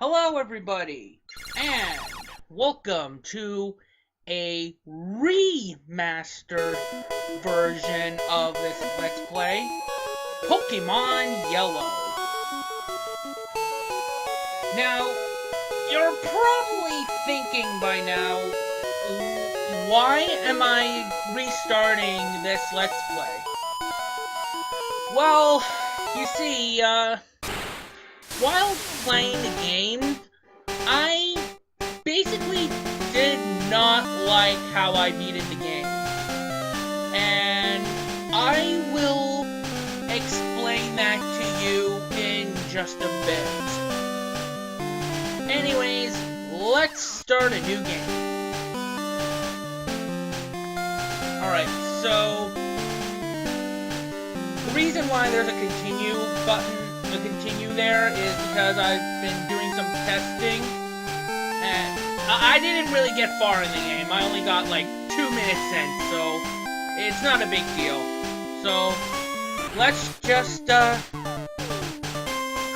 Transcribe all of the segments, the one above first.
Hello everybody, and welcome to a remastered version of this Let's Play, Pokemon Yellow. Now, you're probably thinking by now, why am I restarting this Let's Play? Well, you see, while playing the game, I basically did not like how I beaten the game. And I will explain that to you in just a bit. Anyways, let's start a new game. Alright, so the reason why there's a continue button, the continue there, is because I've been doing some testing, and I didn't really get far in the game. I only got like 2 minutes in, so it's not a big deal. So let's just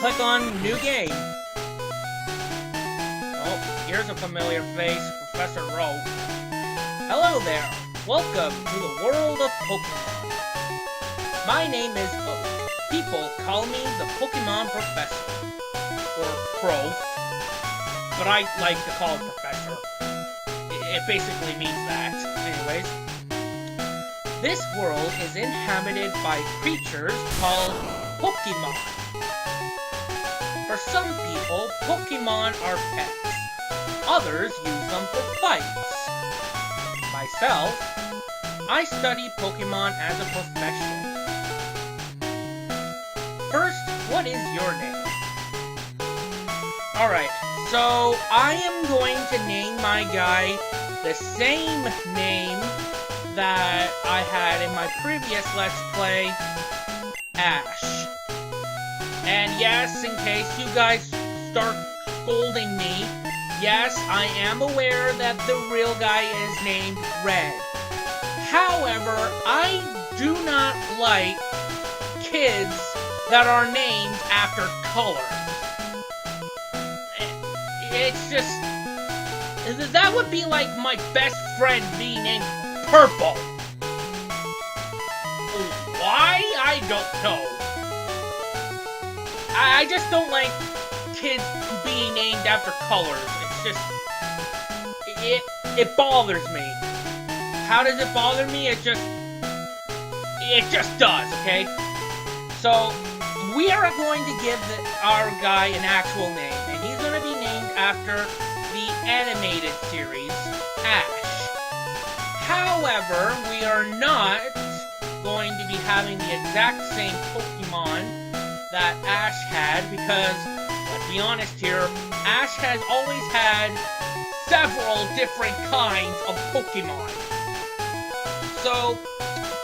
click on new game. Oh, here's a familiar face, Professor Rowe. Hello there. Welcome to the world of Pokemon. My name is Oak. People call me the Pokemon Professor, or Prof, but I like to call it Professor. It basically means that. Anyways, this world is inhabited by creatures called Pokemon. For some people, Pokemon are pets. Others use them for fights. Myself, I study Pokemon as a profession. First, what is your name? Alright, so I am going to name my guy the same name that I had in my previous Let's Play, Ash. And yes, in case you guys start scolding me, yes, I am aware that the real guy is named Red. However, I do not like kids that are named after colors. It's just, that would be like my best friend being named Purple. Why? I don't know. I just don't like kids being named after colors. It's just, it bothers me. How does it bother me? It just does, okay? So, we are going to give our guy an actual name, and he's going to be named after the animated series, Ash. However, we are not going to be having the exact same Pokemon that Ash had, because, let's be honest here, Ash has always had several different kinds of Pokemon. So,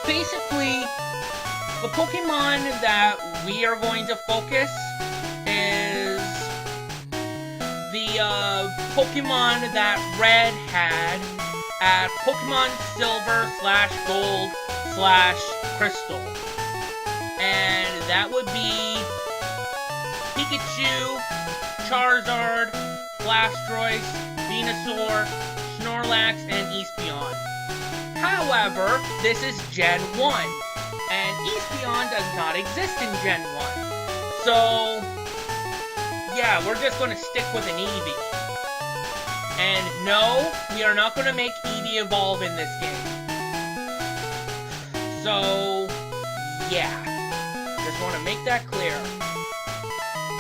basically, the Pokemon that we are going to focus is the Pokemon that Red had at Pokemon Silver/Gold/Crystal. And that would be Pikachu, Charizard, Blastoise, Venusaur, Snorlax, and Eevee. However, this is Gen 1. And Eevee does not exist in Gen 1. So, yeah, we're just going to stick with an Eevee. And no, we are not going to make Eevee evolve in this game. So, yeah. Just want to make that clear.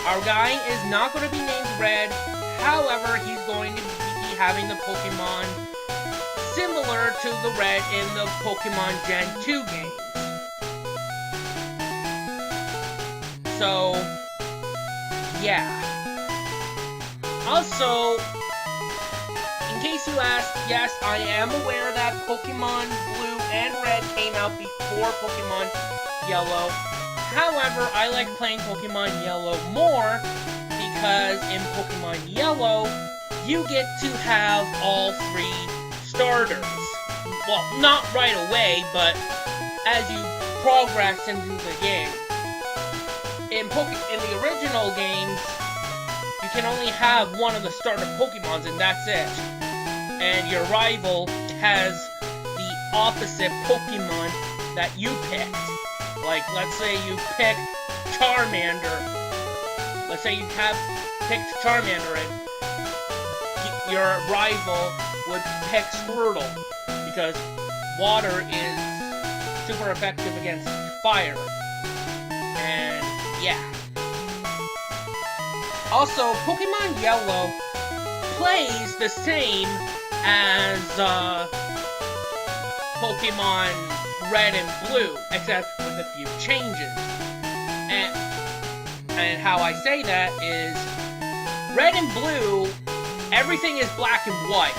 Our guy is not going to be named Red. However, he's going to be having the Pokemon similar to the Red in the Pokemon Gen 2 games. So, yeah. Also, in case you ask, yes, I am aware that Pokemon Blue and Red came out before Pokemon Yellow. However, I like playing Pokemon Yellow more because in Pokemon Yellow, you get to have all 3 starters. Well, not right away, but as you progress into the game. In the original games, can only have one of the starter Pokemons, and that's it. And your rival has the opposite Pokemon that you picked. Like, let's say you pick Charmander. Let's say you have picked Charmander, and your rival would pick Squirtle, because water is super effective against fire. And yeah. Also, Pokemon Yellow plays the same as Pokemon Red and Blue, except with a few changes. And how I say that is, Red and Blue, everything is black and white.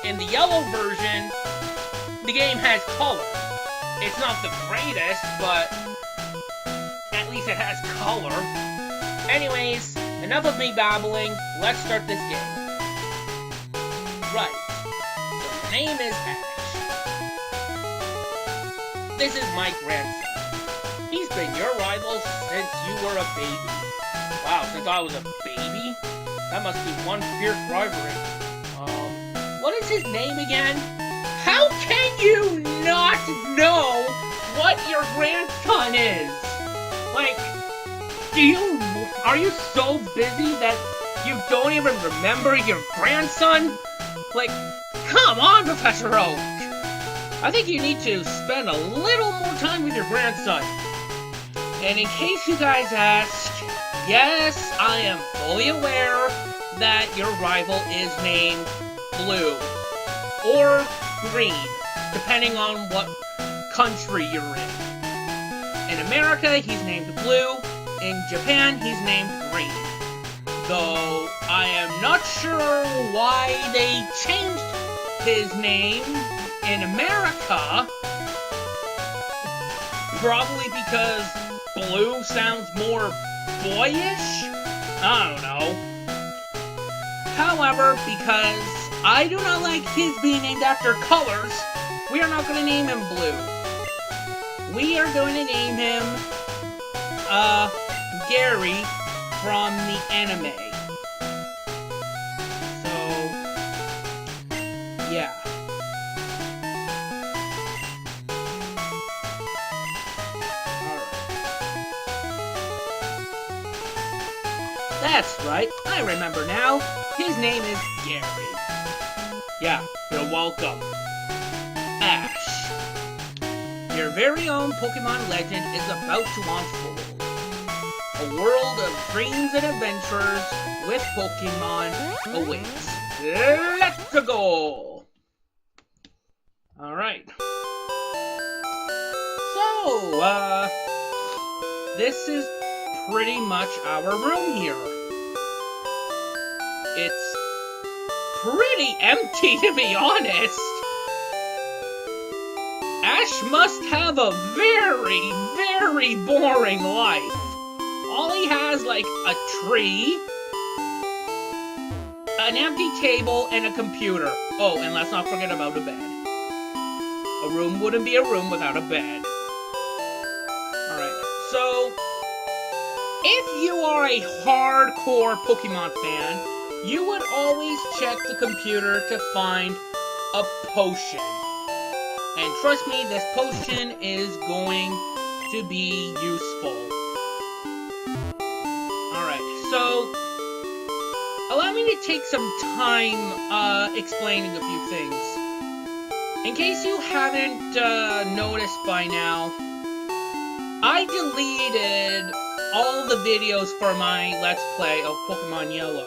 In the Yellow version, the game has color. It's not the greatest, but at least it has color. Anyways, enough of me babbling, let's start this game. Right, so your name is Ash. This is my grandson. He's been your rival since you were a baby. Wow, since I was a baby? That must be one fierce rivalry. What is his name again? How can you not know what your grandson is? Like, are you so busy that you don't even remember your grandson? Like, come on, Professor Oak! I think you need to spend a little more time with your grandson. And in case you guys ask, yes, I am fully aware that your rival is named Blue or Green, depending on what country you're in. In America, he's named Blue. In Japan, he's named Green. Though I am not sure why they changed his name in America. Probably because Blue sounds more boyish? I don't know. However, because I do not like his being named after colors, we are not going to name him Blue. We are going to name him, Gary from the anime. So, yeah. Alright. That's right, I remember now. His name is Gary. Yeah, you're welcome. Ash. Your very own Pokemon legend is about to unfold. A world of dreams and adventures with Pokemon awaits. Let's go! Alright. So, this is pretty much our room here. It's pretty empty, to be honest. Ash must have a very, very boring life. All he has, like, a tree, an empty table, and a computer. Oh, and let's not forget about a bed. A room wouldn't be a room without a bed. Alright, so, if you are a hardcore Pokemon fan, you would always check the computer to find a potion. And trust me, this potion is going to be useful. Alright, so allow me to take some time explaining a few things. In case you haven't noticed by now, I deleted all the videos for my Let's Play of Pokemon Yellow.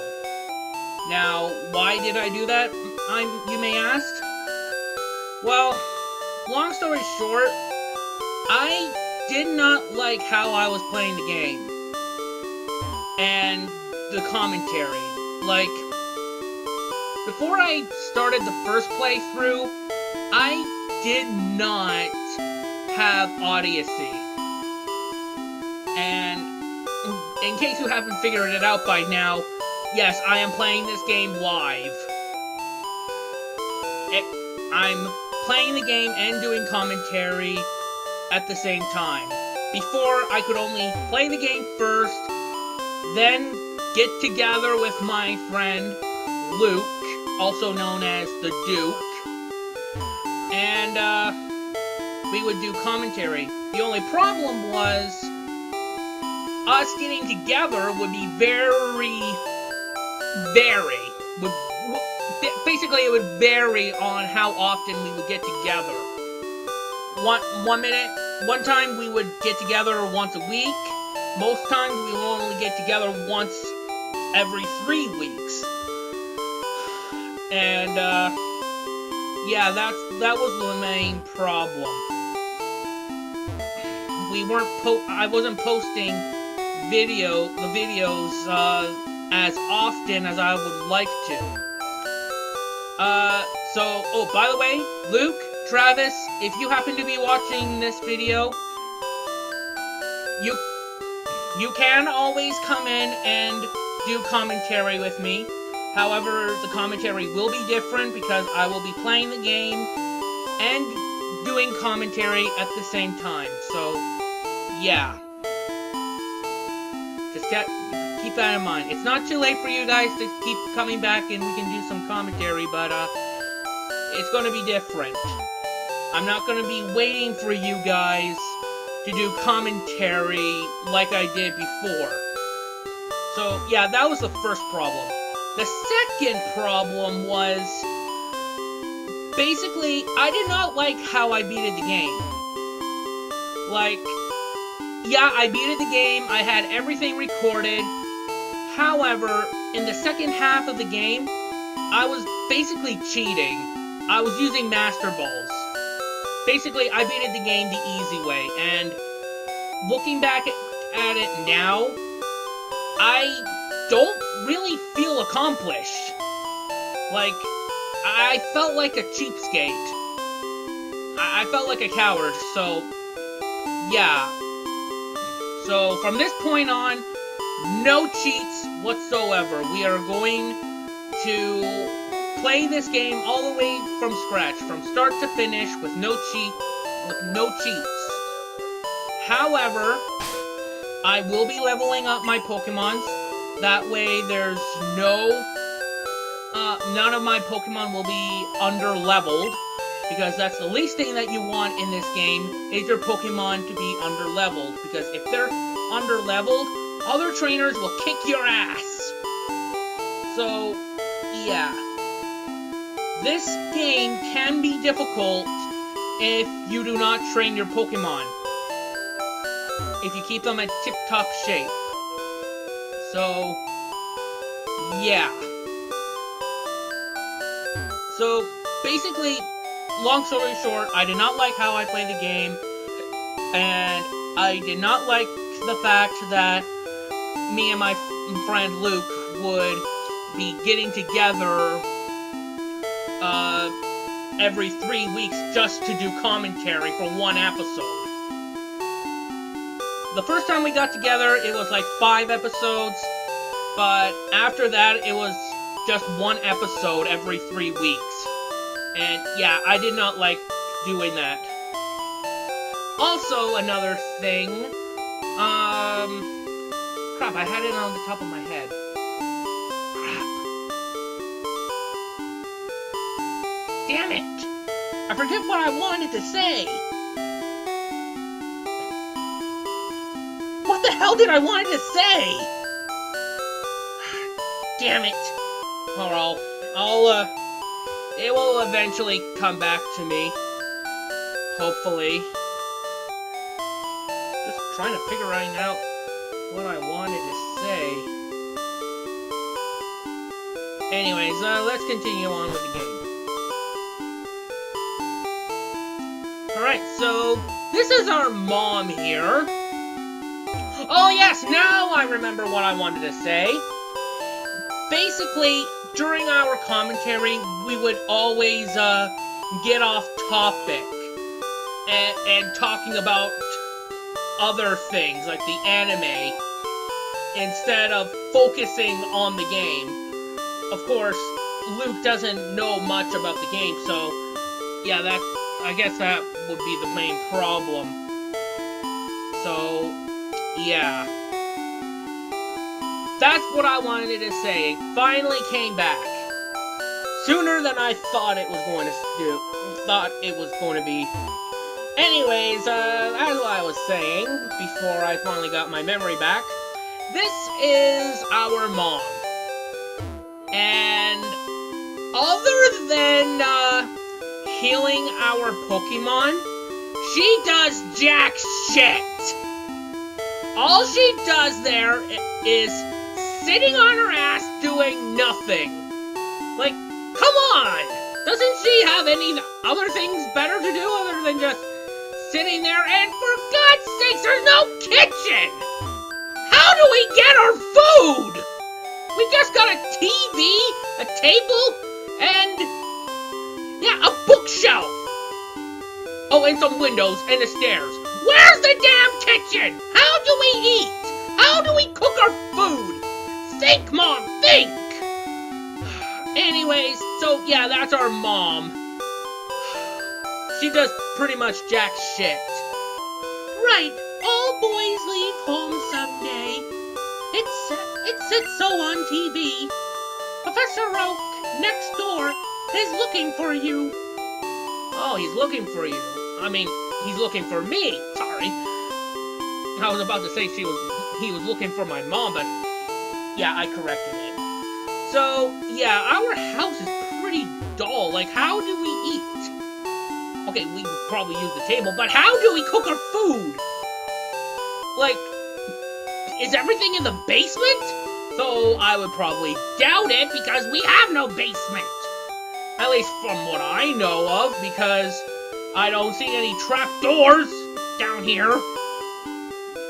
Now, why did I do that, you may ask? Well, long story short, I did not like how I was playing the game. And the commentary. Like, before I started the first playthrough, I did not have Odyssey. And in case you haven't figured it out by now, yes, I am playing this game live. I'm playing the game and doing commentary at the same time. Before, I could only play the game first, then get together with my friend Luke, also known as the Duke, and we would do commentary. The only problem was us getting together would be basically it would vary on how often we would get together. One time we would get together once a week. Most times we would only get together once every 3 weeks. And yeah, that was the main problem. I wasn't posting the videos as often as I would like to. Oh, by the way, Luke, Travis, if you happen to be watching this video, you can always come in and do commentary with me. However, the commentary will be different because I will be playing the game and doing commentary at the same time. So, yeah. Just keep that in mind. It's not too late for you guys to keep coming back and we can do some commentary, but it's going to be different. I'm not going to be waiting for you guys to do commentary like I did before. So, yeah, that was the first problem. The second problem was, basically, I did not like how I beated the game. Like, yeah, I beated the game, I had everything recorded. However, in the second half of the game, I was basically cheating. I was using Master Balls. Basically, I beat the game the easy way, and looking back at it now, I don't really feel accomplished. Like, I felt like a cheapskate. I felt like a coward, so, yeah. So, from this point on, no cheats whatsoever. We are going to play this game all the way from scratch, from start to finish, with no cheats. However, I will be leveling up my Pokemons. That way, there's none of my Pokemon will be under-leveled, because that's the least thing that you want in this game, is your Pokemon to be under-leveled, because if they're under-leveled, other trainers will kick your ass. So, yeah. This game can be difficult if you do not train your Pokemon. If you keep them in tip-top shape. So, yeah. So, basically, long story short, I did not like how I played the game, and I did not like the fact that me and my friend Luke would be getting together every 3 weeks just to do commentary for one episode. The first time we got together, it was like 5 episodes, but after that, it was just 1 episode every 3 weeks. And yeah, I did not like doing that. Also, another thing, crap, I had it on the top of my head. Crap. Damn it! I forget what I wanted to say! What the hell did I want to say? Damn it. Well, it will eventually come back to me. Hopefully. Just trying to figure out what I wanted to say. Anyways, let's continue on with the game. Alright, so this is our mom here. Oh yes, now I remember what I wanted to say. Basically, during our commentary, we would always get off topic and talking about other things, like the anime, instead of focusing on the game. Of course, Luke doesn't know much about the game, so yeah, I guess that would be the main problem. So, yeah. That's what I wanted to say. It finally came back. Sooner than I thought it was going to be. Anyways, as I was saying, before I finally got my memory back, this is our mom. And other than, healing our Pokemon, she does jack shit. All she does there is sitting on her ass doing nothing. Like, come on! Doesn't she have any other things better to do other than just sitting there? And for God's sakes, there's no kitchen! How do we get our food? We just got a TV, a table, and, yeah, a bookshelf. Oh, and some windows and the stairs. Where's the damn kitchen? How do we eat? How do we cook our food? Think, Mom, think! Anyways, so yeah, that's our mom. She does pretty much jack shit. Right, all boys leave home someday. It said so on TV. Professor Oak, next door, is looking for you. Oh, he's looking for you. I mean, he's looking for me. Sorry. I was about to say he was looking for my mom, but yeah, I corrected it. So, yeah, our house is pretty dull. Like, how do we eat? Okay, we would probably use the table, but how do we cook our food? Like, is everything in the basement? So, I would probably doubt it, because we have no basement. At least from what I know of, because I don't see any trapdoors down here.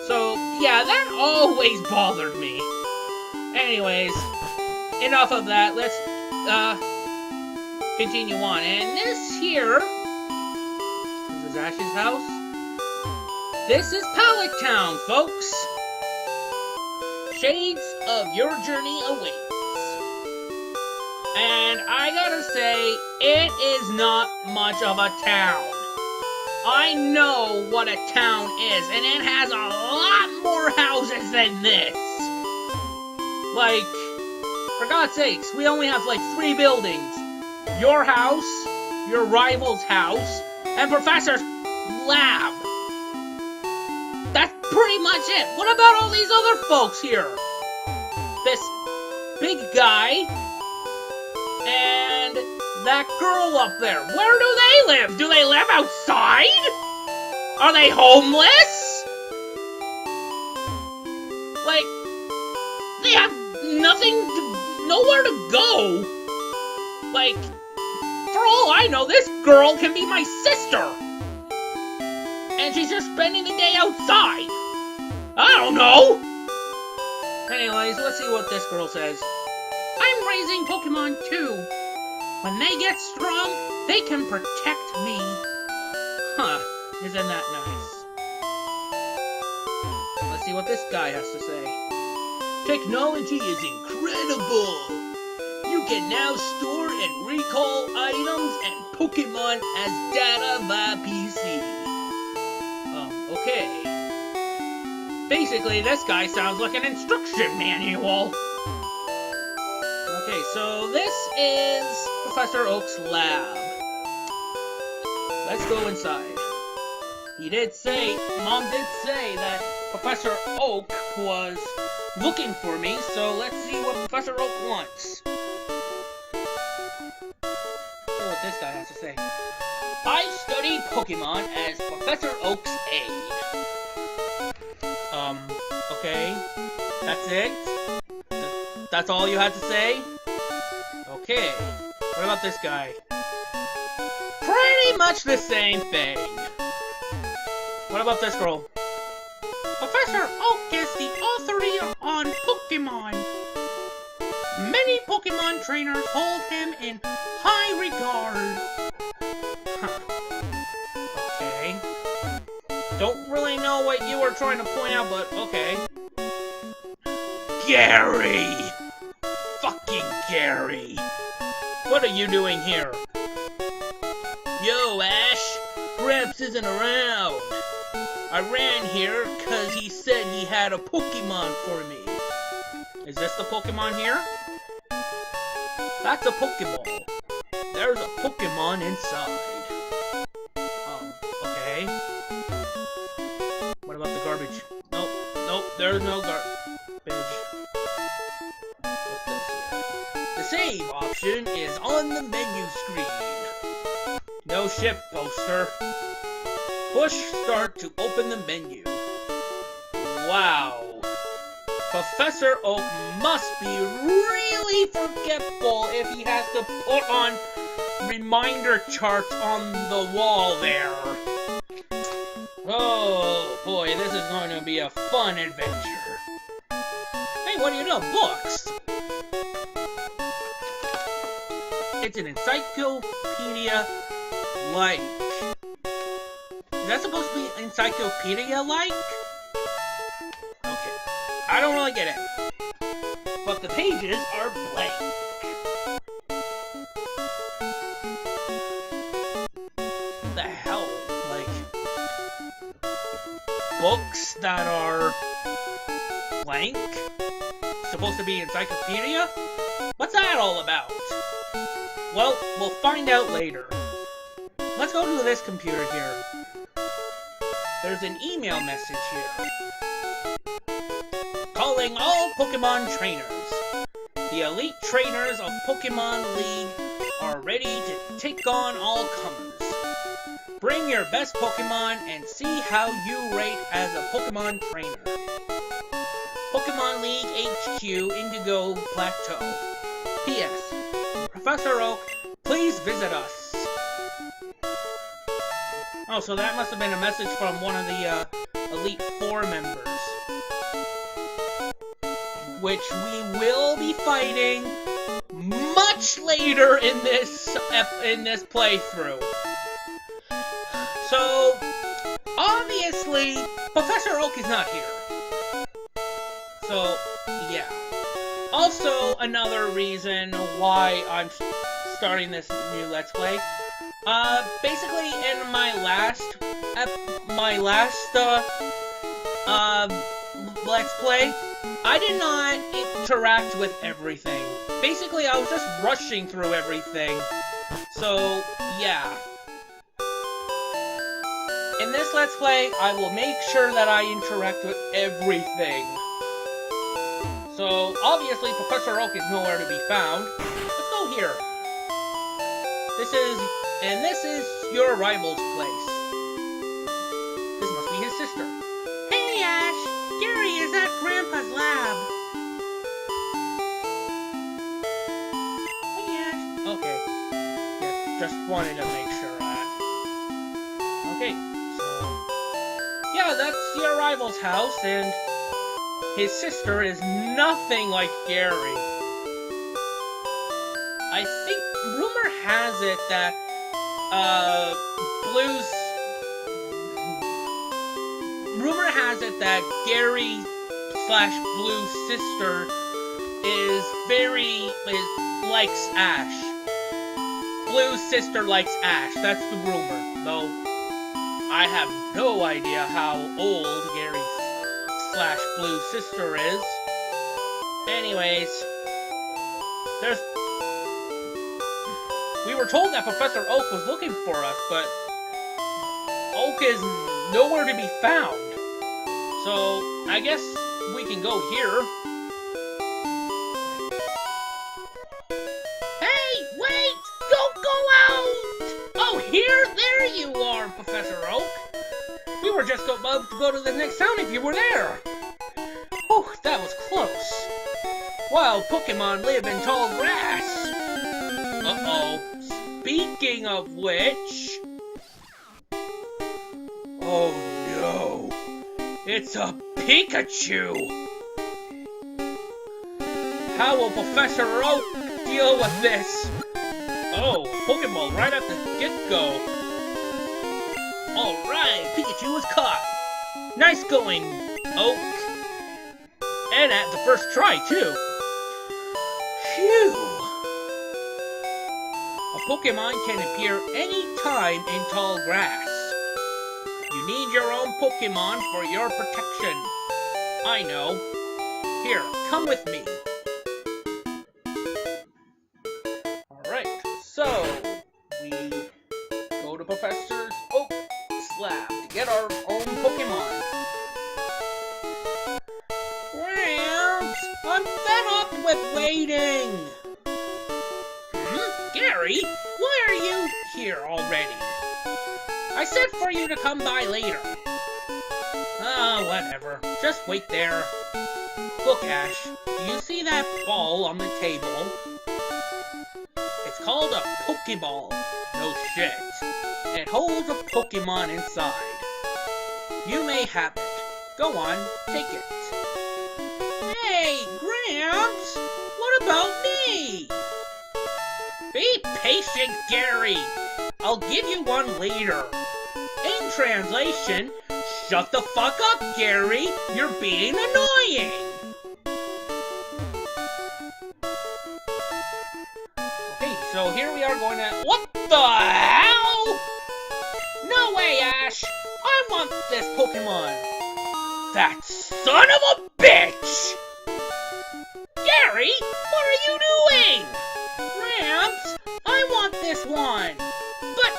So, yeah, that always bothered me. Anyways, enough of that. Let's, continue on. And this here, this is Ash's house. This is Pallet Town, folks. Shades of your journey awaits. And I gotta say, it is not much of a town. I know what a town is, and it has a lot more houses than this. Like, for God's sakes, we only have like 3 buildings. Your house, your rival's house, and Professor's lab. That's pretty much it. What about all these other folks here? This big guy, and that girl up there. Where do they live? Do they live outside? Are they homeless? Like, they have nowhere to go. Like, for all I know, this girl can be my sister. And she's just spending the day outside. I don't know. Anyways, let's see what this girl says. I'm raising Pokemon too. When they get strong, they can protect me. Huh, isn't that nice? Let's see what this guy has to say. Technology is incredible. You can now store and recall items and Pokemon as data via PC. Okay. Basically, this guy sounds like an instruction manual. Okay, so this is Professor Oak's lab. Let's go inside. Mom did say that Professor Oak was looking for me, so let's see what Professor Oak wants. See what this guy has to say. I study Pokemon as Professor Oak's aide. Okay. That's it? That's all you had to say? Okay. What about this guy? Pretty much the same thing. What about this girl? Professor Oak is the authority on Pokemon. Many Pokemon trainers hold him in high regard. Okay. Don't really know what you were trying to point out, but okay. Gary! Fucking Gary! What are you doing here? Yo, Ash! Gramps isn't around. I ran here because he said he had a Pokemon for me. Is this the Pokemon here? That's a Pokeball. There's a Pokemon inside. Okay. What about the garbage? Nope, nope, there's no garbage. What's this here? The save option is on the menu screen. No ship poster. Push start to open the menu. Wow. Professor Oak must be really forgetful if he has to put on reminder charts on the wall there. Oh boy, this is going to be a fun adventure. Hey, what do you know? Books! It's an encyclopedia-like. Is that supposed to be encyclopedia-like? Okay, I don't really get it. But the pages are blank. What the hell? Like, books that are blank? Supposed to be encyclopedia? What's that all about? Well, we'll find out later. Let's go to this computer here. There's an email message here. Calling all Pokemon trainers. The elite trainers of Pokemon League are ready to take on all comers. Bring your best Pokemon and see how you rate as a Pokemon trainer. Pokemon League HQ, Indigo Plateau. P.S. Professor Oak, please visit us. Oh, so that must have been a message from one of the Elite Four members. Which we will be fighting much later in this playthrough. So, obviously, Professor Oak is not here. So, yeah. Also, another reason why I'm starting this new Let's Play. Basically, in my last Let's Play, I did not interact with everything. Basically, I was just rushing through everything. So, yeah. In this Let's Play, I will make sure that I interact with everything. So, obviously, Professor Oak is nowhere to be found. Let's go here. This is your rival's place. This must be his sister. Hey, Ash! Gary is at Grandpa's lab. Hey, Ash. Okay. Yeah, just wanted to make sure of that. Okay, so... yeah, that's your rival's house, and his sister is nothing like Gary. I think rumor has it that Gary / Blue's sister likes Ash. Blue's sister likes Ash. That's the rumor, though I have no idea how old Gary / Blue's sister is. Anyways, we were told that Professor Oak was looking for us, but Oak is nowhere to be found. So, I guess we can go here. Hey, wait! Don't go out! Oh, here? There you are, Professor Oak. We were just about to go to the next town if you were there. Whew, that was close. Wild Pokemon live in tall grass. Uh-oh. Speaking of which... oh no. It's a Pikachu! How will Professor Oak deal with this? Oh, Pokeball right at the get-go. Alright, Pikachu was caught. Nice going, Oak. And at the first try, too. Phew. A Pokemon can appear any time in tall grass. You need your own Pokemon for your protection. I know. Here, come with me. Alright, so we go to Professor Oak's lab to get our own Pokemon. Gramps, I'm fed up with waiting! Gary, why are you here already? I said for you to come by later. Oh, whatever. Just wait there. Look, Ash, do you see that ball on the table? It's called a Pokeball. No shit. It holds a Pokemon inside. You may have it. Go on, take it. Hey, Gramps! What about me? Be patient, Gary. I'll give you one later. In translation, shut the fuck up, Gary. You're being annoying. Okay, so here we are going to... What the hell? No way, Ash. I want this Pokemon. That son of a bitch! Gary, what are you doing? Gramps, I want this one. But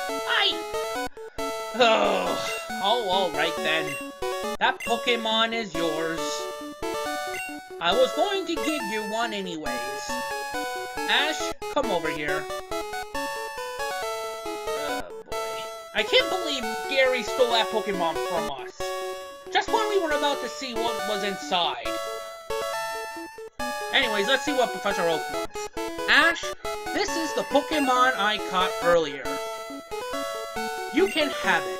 Oh, alright then. That Pokemon is yours. I was going to give you one anyways. Ash, come over here. Oh boy. I can't believe Gary stole that Pokemon from us. Just when we were about to see what was inside. Anyways, let's see what Professor Oak wants. Ash, this is the Pokemon I caught earlier. You can have it.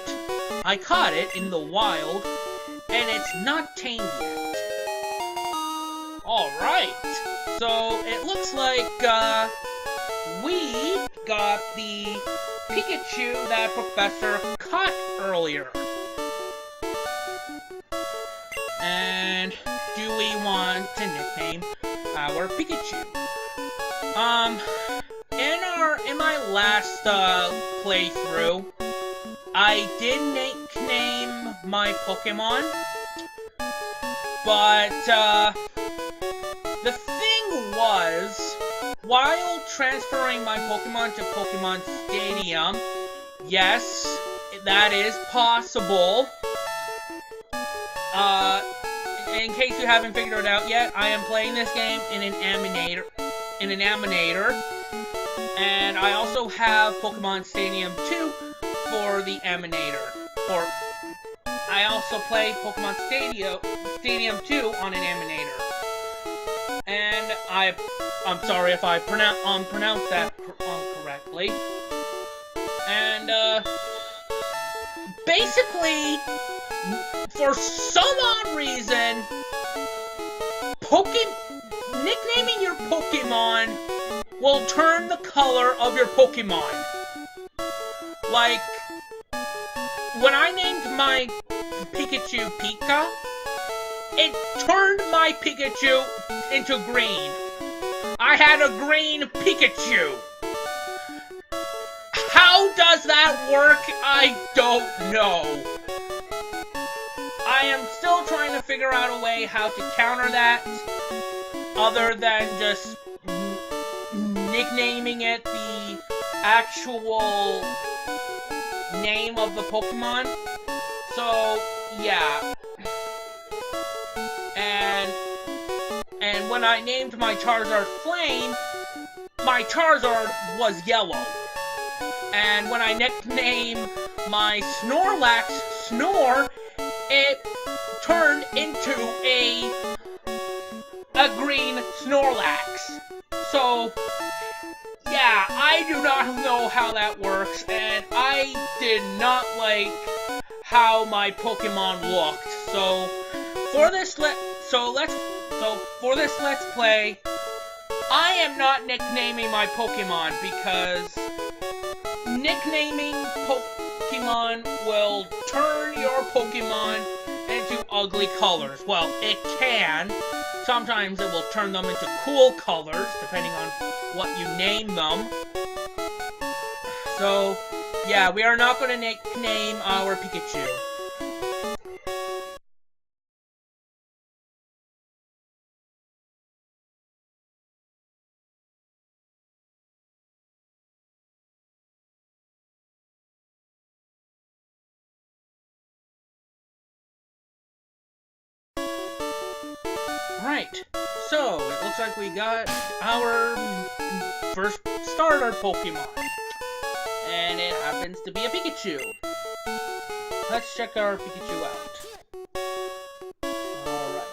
I caught it in the wild, and it's not tamed yet. Alright, so it looks like, we got the Pikachu that Professor caught earlier. And do we want to nickname our Pikachu? In my last, playthrough, I did nickname my Pokemon, but, the thing was, while transferring my Pokemon to Pokemon Stadium, yes, that is possible. In case you haven't figured it out yet, I am playing this game in an Aminator, and I also have Pokemon Stadium 2 for the Aminator. I also play Pokemon Stadium 2 on an Aminator. And I'm sorry if I pronounced that correctly. And, basically, for some odd reason, nicknaming your Pokemon will turn the color of your Pokemon. Like, when I named my Pikachu Pika, it turned my Pikachu into green. I had a green Pikachu. How does that work? I don't know. I am still trying to figure out a way how to counter that, other than just nicknaming it the actual name of the Pokemon. So, yeah. And when I named my Charizard Flame, my Charizard was yellow. And when I nicknamed my Snorlax Snore, it turned into a green Snorlax. So, yeah, I do not know how that works, and I did not like how my Pokemon looked. So, for this Let's Play, I am not nicknaming my Pokemon because nicknaming Pokemon will turn your Pokemon into ugly colors. Well, it can. Sometimes it will turn them into cool colors, depending on what you name them. So, yeah, we are not going to nickname our Pikachu. Alright, so it looks like we got our first starter Pokemon. And it happens to be a Pikachu. Let's check our Pikachu out. Alright.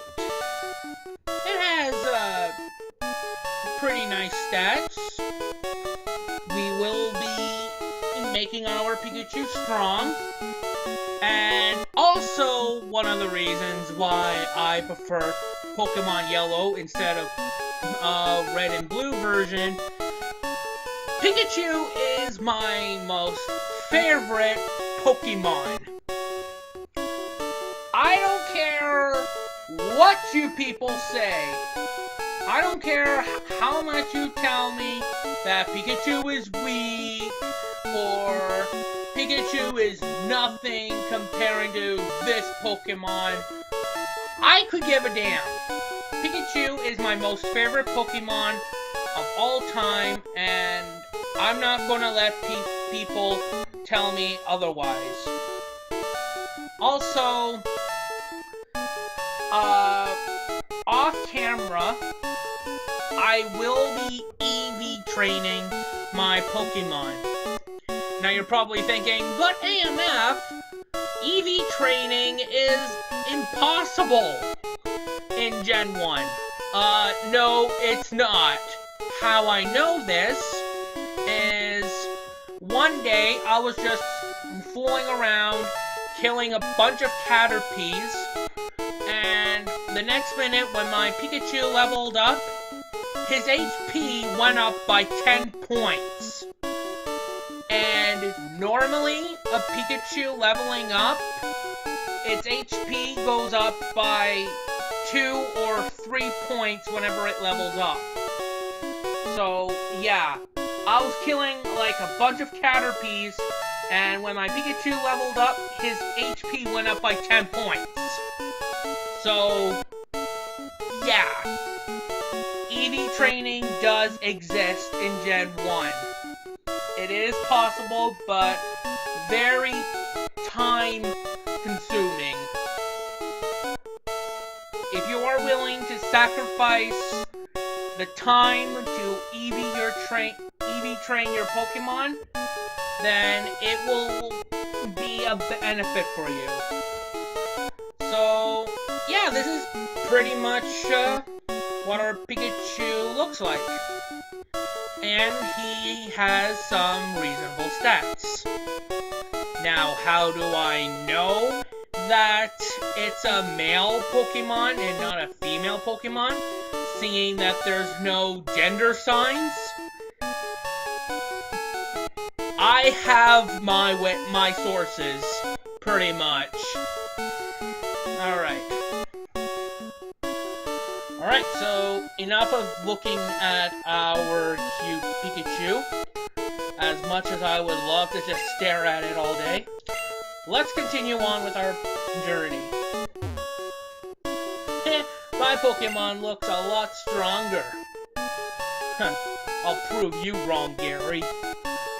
It has pretty nice stats. We will be making our Pikachu strong. And also, one of the reasons why I prefer Pokemon Yellow instead of Red and Blue version, Pikachu is my most favorite Pokemon. I don't care what you people say. I don't care how much you tell me that Pikachu is weak or Pikachu is nothing comparing to this Pokemon. I could give a damn. Pikachu is my most favorite Pokemon of all time, and I'm not gonna let people tell me otherwise. Also, off camera, I will be Eevee training my Pokemon. Now you're probably thinking, but AMF, Eevee training is impossible in Gen 1. No, it's not. How I know this is one day I was just fooling around, killing a bunch of Caterpies, and the next minute when my Pikachu leveled up, his HP went up by 10 points. And normally, a Pikachu leveling up, its HP goes up by 2 or 3 points whenever it levels up. So, yeah, I was killing like a bunch of Caterpies, and when my Pikachu leveled up, his HP went up by 10 points. So, yeah, Eevee training does exist in Gen 1. It is possible, but very time-consuming. If you are willing to sacrifice the time to Eevee train your Pokemon, then it will be a benefit for you. So, yeah, this is pretty much what our Pikachu looks like. And he has some reasonable stats. Now, how do I know that it's a male Pokemon and not a female Pokemon, seeing that there's no gender signs? I have my sources, pretty much. Alright. Alright, so enough of looking at our cute Pikachu. As much as I would love to just stare at it all day, let's continue on with our journey. My Pokemon looks a lot stronger. I'll prove you wrong, Gary.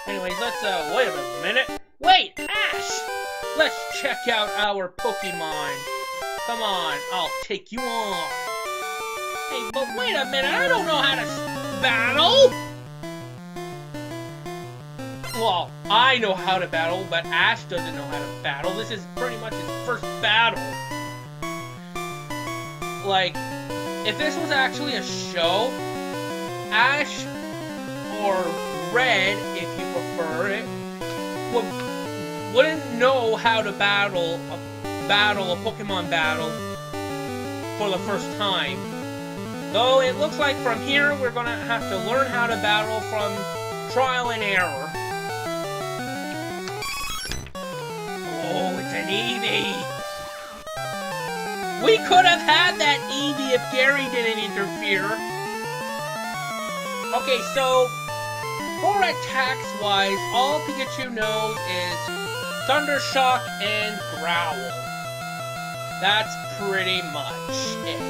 Anyways, let's, wait a minute. Wait, Ash! Let's check out our Pokemon. Come on, I'll take you on. Hey, but wait a minute, I don't know how to battle! Well, I know how to battle, but Ash doesn't know how to battle. This is pretty much his first battle. Like, if this was actually a show, Ash, or Red, if you prefer it, wouldn't know how to battle a Pokemon battle for the first time. Though it looks like from here we're gonna have to learn how to battle from trial and error. Oh, it's an Eevee! We could have had that Eevee if Gary didn't interfere. Okay, so for attacks-wise, all Pikachu knows is Thunder Shock and Growl. That's pretty much it.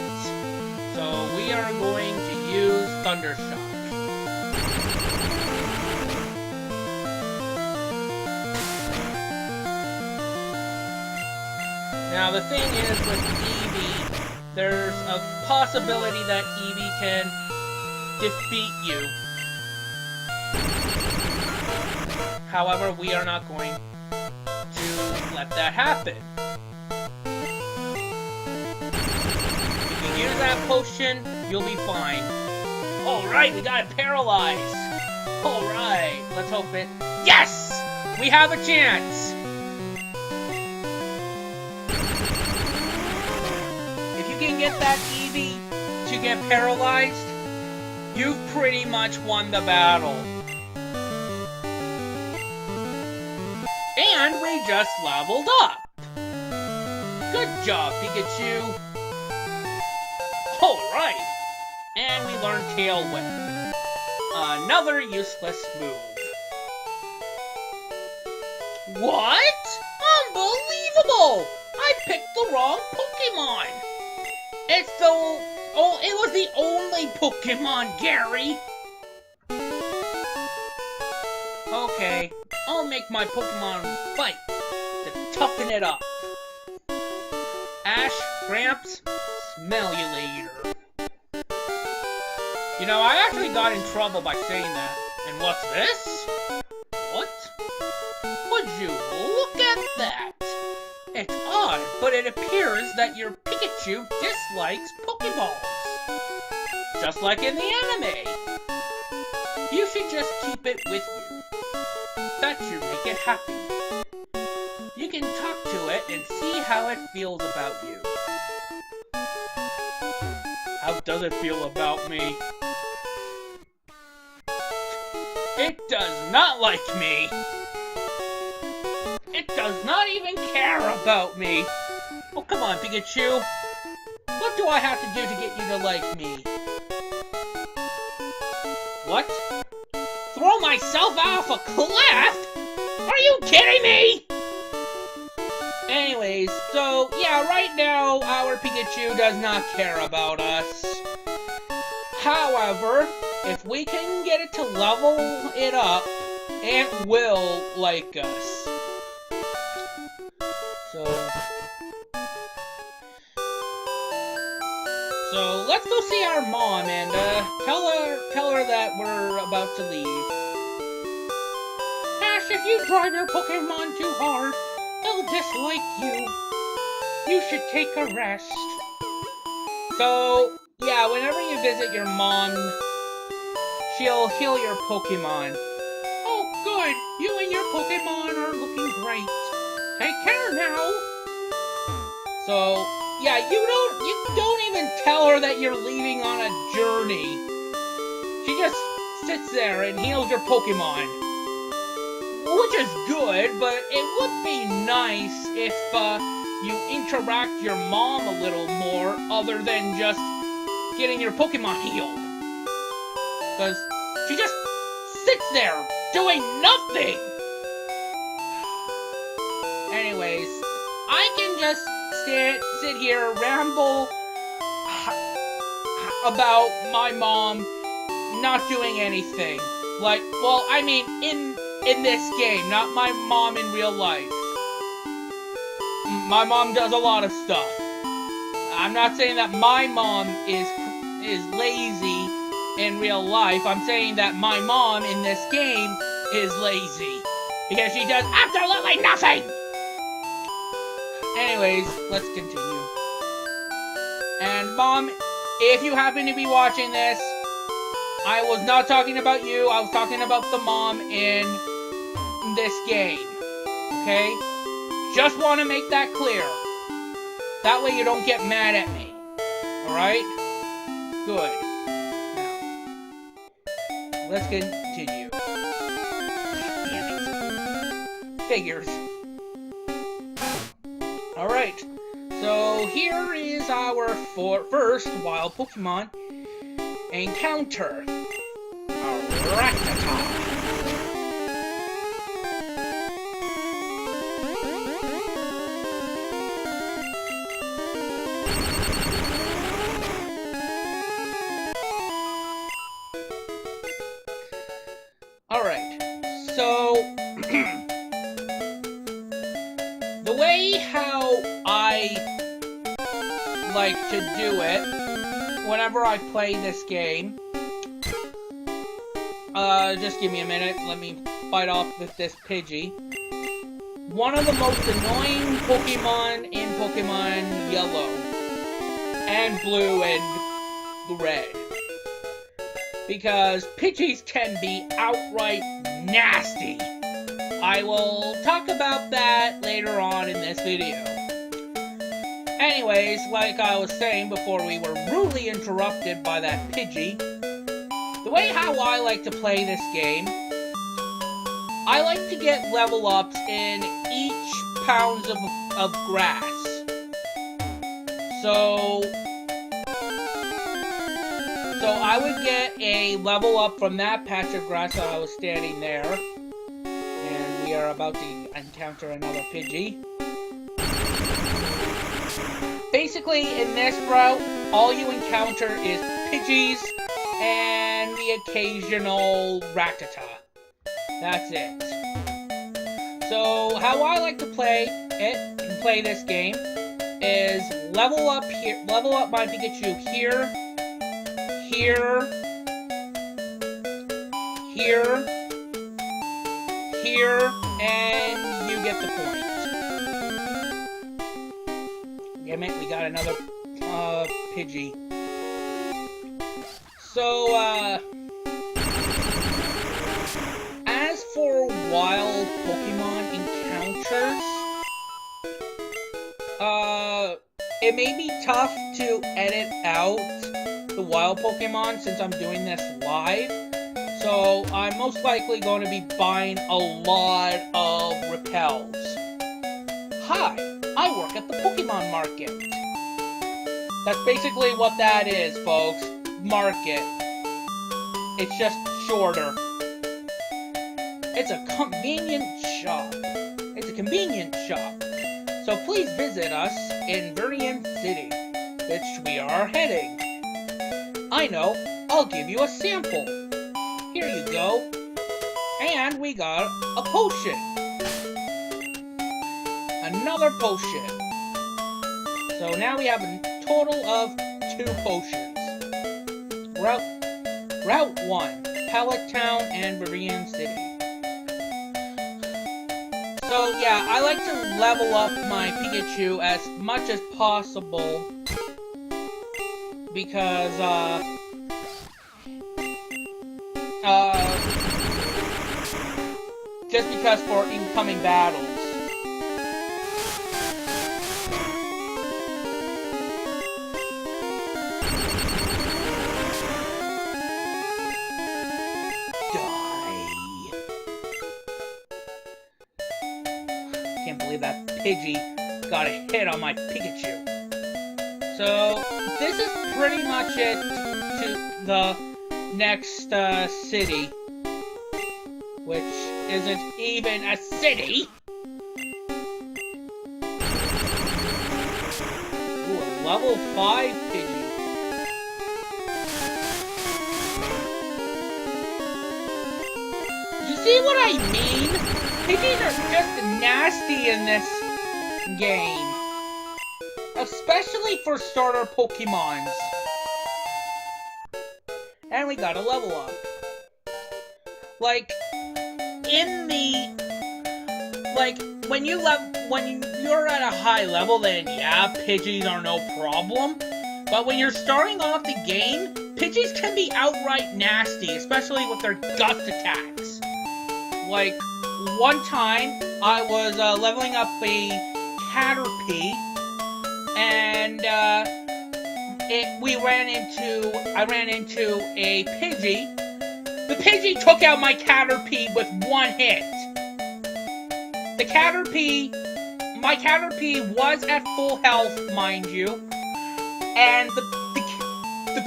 So we are going to use Thunder Shock. Now the thing is with Eevee, there's a possibility that Eevee can defeat you. However, we are not going to let that happen. If you use that potion, you'll be fine. Alright, we got it paralyzed. Alright, let's hope it... Yes! We have a chance! If you can get that Eevee to get paralyzed, you've pretty much won the battle. And we just leveled up! Good job, Pikachu! Alright! And we learned Tail Whip. Another useless move. What? Unbelievable! I picked the wrong Pokemon! It was the only Pokemon, Gary! Okay, I'll make my Pokemon fight to toughen it up. Ash, Gramps, smell you later. You know, I actually got in trouble by saying that. And what's this? What? Would you look at that? It's odd, but it appears that your Pikachu dislikes Pokeballs. Just like in the anime. You should just keep it with you. That should make it happy. You can talk to it and see how it feels about you. How does it feel about me? It does not like me. It does not even care about me. Oh, come on, Pikachu. What do I have to do to get you to like me? What? Throw myself off a cliff? Are you kidding me? Anyways, so, yeah, right now, our Pikachu does not care about us. However, if we can get it to level it up, it will like us. So let's go see our mom and tell her that we're about to leave. Ash, if you drive your Pokemon too hard, they'll dislike you. You should take a rest. So, yeah, whenever you visit your mom, she'll heal your Pokemon. Oh, good. You and your Pokemon are looking great. Take care now. So, yeah, you don't even tell her that you're leaving on a journey. She just sits there and heals your Pokemon. Which is good, but it would be nice if you interact your mom a little more other than just getting your Pokemon healed. Because she just sits there doing nothing! Anyways, I can just sit here, ramble about my mom not doing anything. Like, well, I mean, in this game, not my mom in real life. My mom does a lot of stuff. I'm not saying that my mom is lazy in real life. I'm saying that my mom in this game is lazy. Because she does absolutely nothing! Anyways, let's continue. And Mom, if you happen to be watching this, I was not talking about you, I was talking about the mom in this game. Okay? Just want to make that clear. That way you don't get mad at me. Alright? Good. Now, let's continue. Damn it. Figures. Alright, so here is our first wild Pokemon encounter. A Rattata. Alright, so the way how I like to do it whenever I play this game. Just give me a minute. Let me fight off with this Pidgey. One of the most annoying Pokemon in Pokemon Yellow and Blue and Red. Because Pidgeys can be outright nasty. I will talk about that later on in this video. Anyways, like I was saying before we were rudely interrupted by that Pidgey, the way how I like to play this game, I like to get level ups in each pounds of grass. So I would get a level up from that patch of grass that I was standing there. And we are about to encounter another Pidgey. Basically, in this route, all you encounter is Pidgeys and the occasional Rattata. That's it. So, how I like to play it and play this game is level up my Pikachu here, here, and you get the point. Damn it, we got another Pidgey. So, as for wild Pokemon encounters, it may be tough to edit out the wild Pokemon since I'm doing this live. So, I'm most likely going to be buying a lot of repels. Hi, I work at the Pokemon market. That's basically what that is, folks. Market. It's just shorter. It's a convenient shop. It's a convenient shop. So please visit us in Viridian City, which we are heading. I know, I'll give you a sample. Here you go. And we got a potion. Another potion. So now we have a total of 2 potions. Route 1, Pallet Town and Viridian City. So yeah, I like to level up my Pikachu as much as possible because just because for incoming battles. Can't believe that Pidgey got a hit on my Pikachu. So, this is pretty much it to the next city, which isn't even a city. Ooh, a level 5 Pidgey. You see what I mean? Pidgeys are just nasty in this game. Especially for starter Pokemons. And we got a level up. Like, when you're at a high level, then yeah, Pidgeys are no problem. But when you're starting off the game, Pidgeys can be outright nasty, especially with their gust attacks. Like, one time, I was leveling up a Caterpie, and I ran into a Pidgey. The Pidgey took out my Caterpie with one hit. My Caterpie was at full health, mind you, and the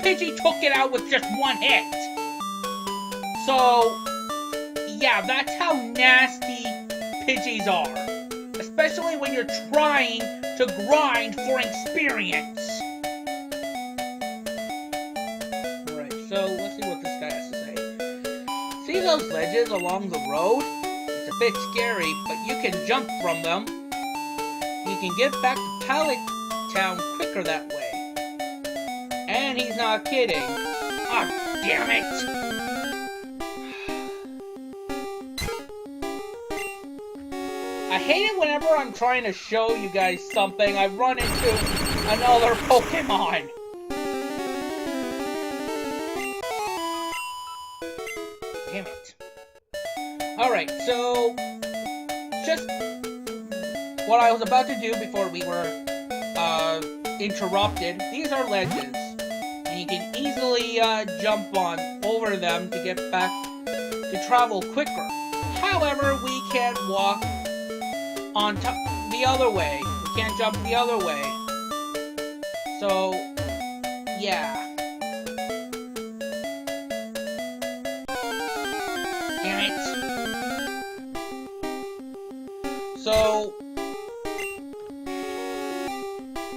Pidgey took it out with just one hit. So, yeah, that's how nasty Pidgeys are. Especially when you're trying to grind for experience. Alright, so let's see what this guy has to say. See those ledges along the road? It's a bit scary, but you can jump from them. You can get back to Pallet Town quicker that way. And he's not kidding. Ah, damn it! I hate it whenever I'm trying to show you guys something, I run into another Pokemon. Damn it. Alright, so just what I was about to do before we were interrupted. These are ledges, and you can easily jump on over them to get back to travel quicker. However, we can't walk on top the other way. We can't jump the other way. So, yeah. Damn it.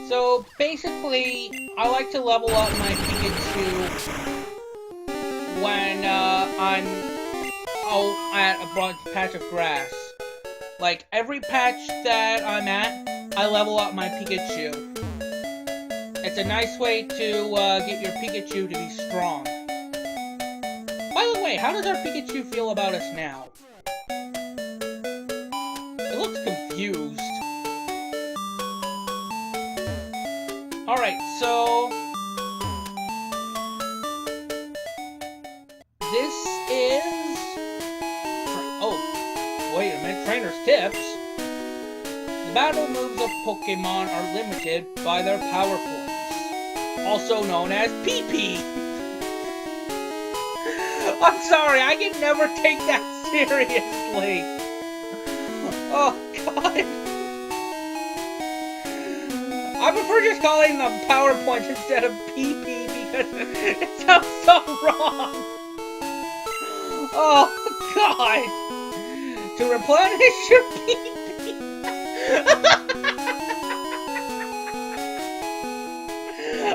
So basically, I like to level up my Pikachu when I'm out at a broad patch of grass. Like, every patch that I'm at, I level up my Pikachu. It's a nice way to get your Pikachu to be strong. By the way, how does our Pikachu feel about us now? It looks confused. Alright, so this is... Oh, wait a minute, trainer's tips. The battle moves of Pokemon are limited by their power points, also known as PP. I'm sorry, I can never take that seriously. Oh, God. I prefer just calling them power points instead of PP because it sounds so wrong. Oh, God. To replenish your PP.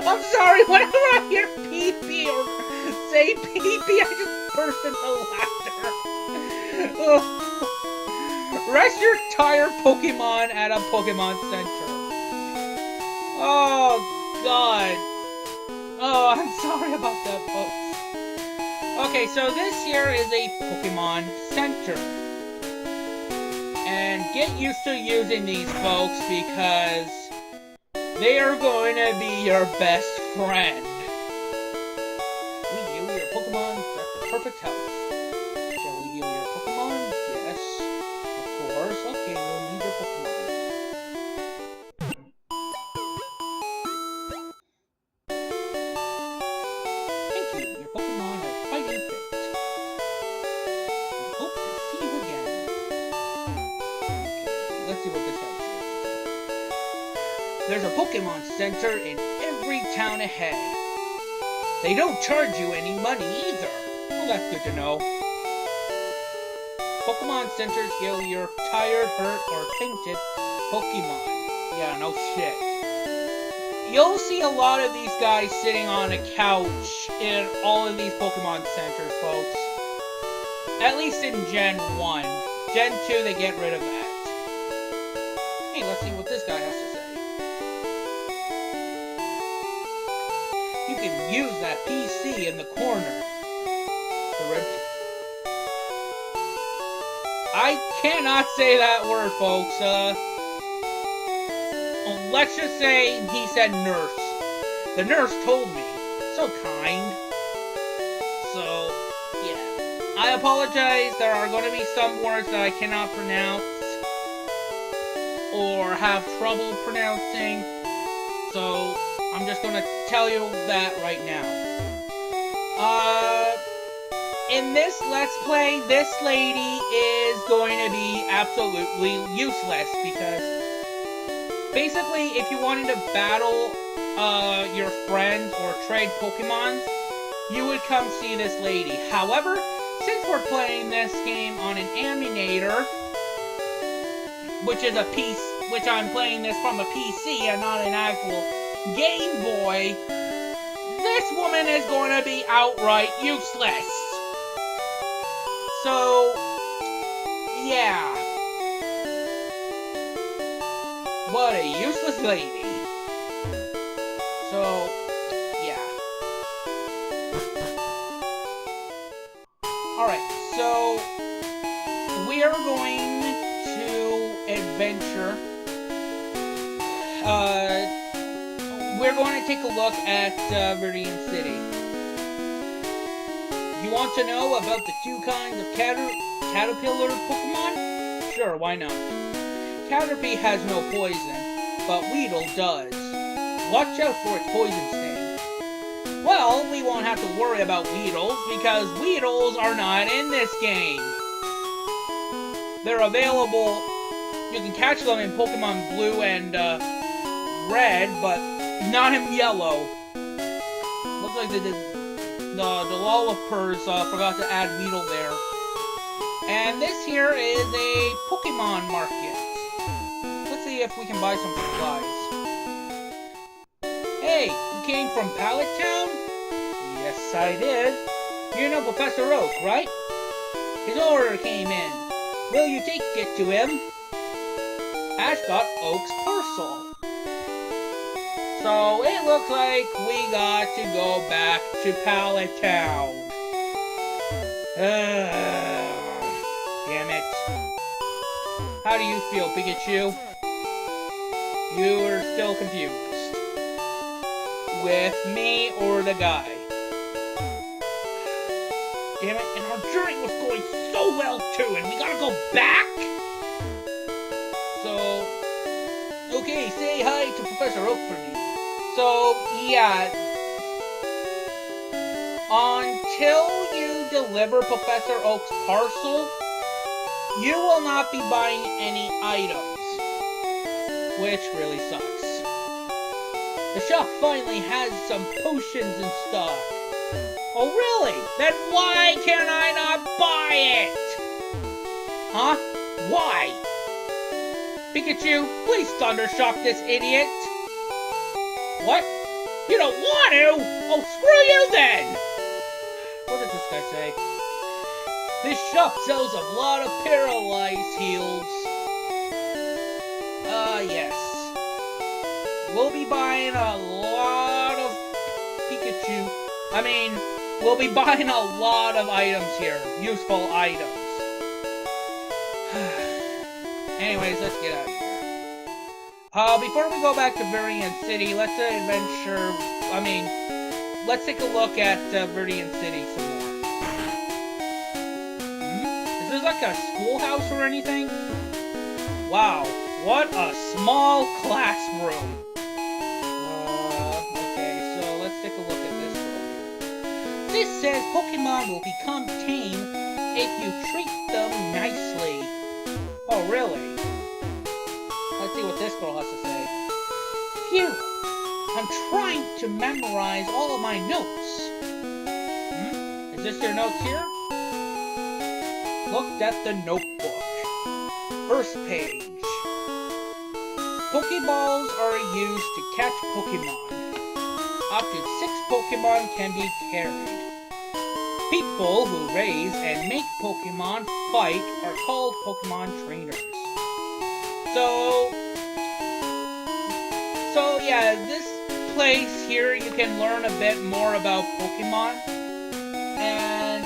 I'm sorry, whenever I hear PP or say PP, I just burst into laughter. Oh. Rest your tired Pokemon at a Pokemon Center. Oh, God. Oh, I'm sorry about that, folks. Okay, so this here is a Pokemon Center. And get used to using these, folks, because they are going to be your best friend. We heal your Pokemon at the perfect health. Shall we heal your Pokemon? Yes. Of course. Okay, we'll need your Pokemon. Thank you. Your Pokemon are fighting fit. We hope to see you again. Okay, let's see what this has. There's a Pokemon Center in every town ahead. They don't charge you any money either. Well, that's good to know. Pokemon Centers heal your tired, hurt, or fainted Pokemon. Yeah, no shit. You'll see a lot of these guys sitting on a couch in all of these Pokemon Centers, folks. At least in Gen 1. Gen 2, they get rid of that. Hey, let's see what this guy has to say. You can use that PC in the corner. I cannot say that word, folks. Let's just say he said nurse. The nurse told me. So kind. So, yeah. I apologize. There are going to be some words that I cannot pronounce or have trouble pronouncing. So, I'm just going to tell you that right now. In this Let's Play, this lady is going to be absolutely useless because basically, if you wanted to battle your friends or trade Pokemons, you would come see this lady. However, since we're playing this game on an emulator, which is a piece, which I'm playing this from a PC and not an actual Game Boy, this woman is going to be outright useless. So, yeah. What a useless lady. So, yeah. Alright, so we are going to adventure. We're going to take a look at Viridian City. You want to know about the two kinds of caterpillar Pokemon? Sure, why not? Caterpie has no poison, but Weedle does. Watch out for its poison sting. Well, we won't have to worry about Weedles, because Weedles are not in this game. They're available, you can catch them in Pokemon Blue and Red, but not in Yellow. Looks like the developers forgot to add Weedle there. And this here is a Pokemon market. Let's see if we can buy some supplies. Hey, you came from Pallet Town? Yes, I did. You know Professor Oak, right? His order came in. Will you take it to him? Ash got Oak's parcel. So it looks like we got to go back to Pallet Town. Damn it. How do you feel, Pikachu? You are still confused. With me or the guy? Damn it, and our journey was going so well too, and we gotta go back? So, okay, say hi to Professor Oak for me. So, yeah. Until you deliver Professor Oak's parcel, you will not be buying any items. Which really sucks. The shop finally has some potions in stock. Oh really? Then why can I not buy it? Huh? Why? Pikachu, please thundershock this idiot. What? You don't want to? Oh, screw you then! What does this guy say? This shop sells a lot of paralyzed heals. Yes. We'll be buying a lot of Pikachu. We'll be buying a lot of items here. Useful items. Anyways, let's get out of here. Before we go back to Viridian City, let's take a look at Viridian City some more. Is this like a schoolhouse or anything? Wow, what a small classroom. Okay, so let's take a look at this one. This says Pokemon will become tame if you treat them nicely. Oh, really? Let's see what this girl has to say. Phew! I'm trying to memorize all of my notes. Is this your notes here? Looked at the notebook. First page. Pokeballs are used to catch Pokemon. Up to 6 Pokemon can be carried. People who raise and make Pokemon fight are called Pokemon trainers. So yeah, this place here you can learn a bit more about Pokemon. And